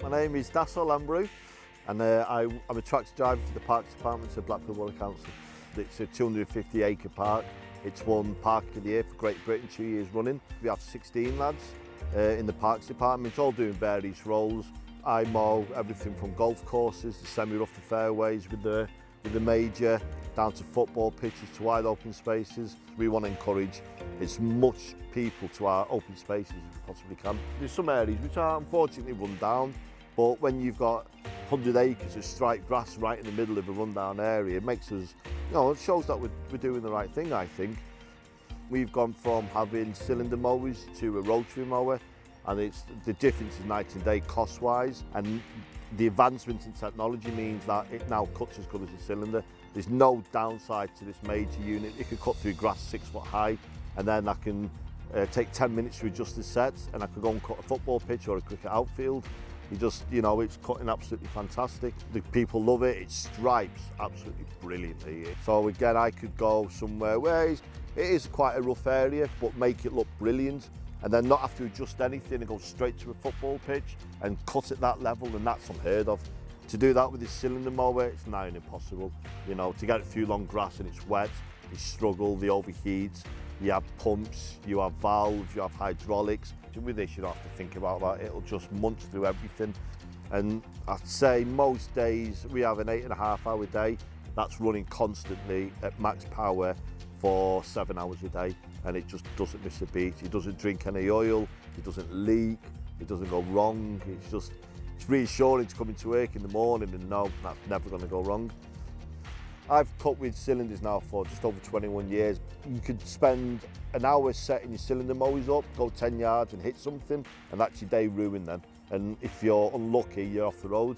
My name is Lambrou, and I'm a tractor driver for the Parks Department of Blackpool Council. It's a 250-acre park. It's won Park of the Year for Great Britain 2 years running. We have 16 lads in the Parks Department, all doing various roles. I mow everything from golf courses to semi-rough to fairways with the major, down to football pitches to wide open spaces. We want to encourage as much people to our open spaces as we possibly can. There's some areas which are unfortunately run down, but when you've got 100 acres of striped grass right in the middle of a rundown area, it makes us, it shows that we're doing the right thing, I think. We've gone from having cylinder mowers to a rotary mower, and the difference is night and day cost-wise, and the advancement in technology means that it now cuts as good as a cylinder. There's no downside to this major unit. It can cut through grass 6 foot high, and then I can take 10 minutes to adjust the sets, and I can go and cut a football pitch or a cricket outfield. It's cutting absolutely fantastic. The people love it. It stripes absolutely brilliantly. So again, I could go somewhere where it is quite a rough area, but make it look brilliant, and then not have to adjust anything and go straight to a football pitch and cut at that level, and that's unheard of. To do that with this cylinder mower, it's nigh on impossible. To get it through long grass and it's wet, you struggle, they overheat, you have pumps, you have valves, you have hydraulics. With this, you don't have to think about that, it'll just munch through everything. And I'd say most days we have an 8.5 hour day that's running constantly at max power for 7 hours a day, and it just doesn't miss a beat. It doesn't drink any oil, it doesn't leak, it doesn't go wrong. It's reassuring to come into work in the morning and know that's never going to go wrong. I've cut with cylinders now for just over 21 years. You could spend an hour setting your cylinder mowers up, go 10 yards and hit something, and that's your day ruined then. And if you're unlucky, you're off the road.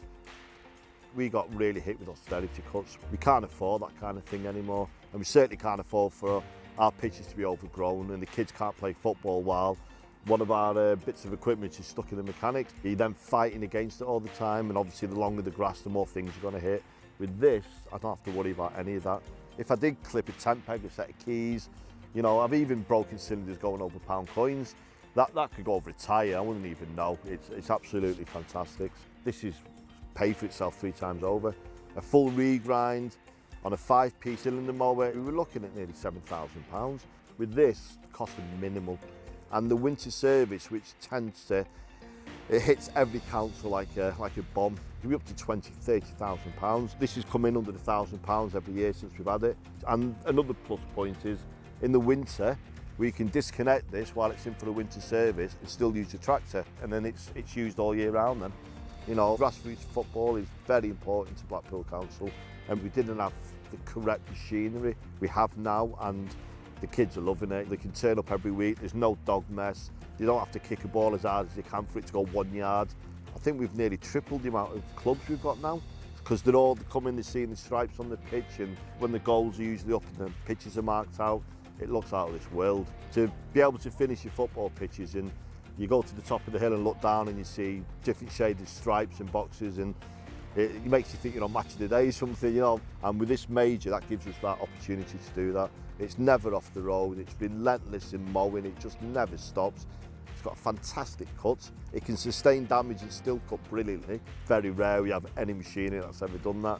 We got really hit with austerity cuts. We can't afford that kind of thing anymore, and we certainly can't afford for our pitches to be overgrown, and the kids can't play football while one of our bits of equipment is stuck in the mechanics. You're then fighting against it all the time, and obviously the longer the grass, the more things you're going to hit. With this, I don't have to worry about any of that. If I did clip a tent peg, a set of keys, I've even broken cylinders going over pound coins. That could go over a tyre, I wouldn't even know. It's absolutely fantastic. This is paid for itself 3 times over. A full regrind on a 5p cylinder mower, we were looking at nearly £7,000. With this, the cost is minimal. And the winter service, which it hits every council like a bomb. It can be up to £20,000–30,000. This has come in under £1,000 every year since we've had it. And another plus point is, in the winter, we can disconnect this while it's in for the winter service and still use the tractor, and then it's used all year round then. Grassroots football is very important to Blackpool Council, and we didn't have the correct machinery we have now, and the kids are loving it. They can turn up every week, there's no dog mess. They don't have to kick a ball as hard as they can for it to go 1 yard. I think we've nearly tripled the amount of clubs we've got now, because they're all coming, they're seeing the stripes on the pitch, and when the goals are usually up and the pitches are marked out, it looks out of this world. To be able to finish your football pitches, and you go to the top of the hill and look down and you see different shaded stripes and boxes, and it makes you think you're on Match of the Day or something, And with this major, that gives us that opportunity to do that. It's never off the road, it's relentless in mowing, it just never stops. It's got fantastic cuts. It can sustain damage and still cut brilliantly. Very rare we have any machinery that's ever done that.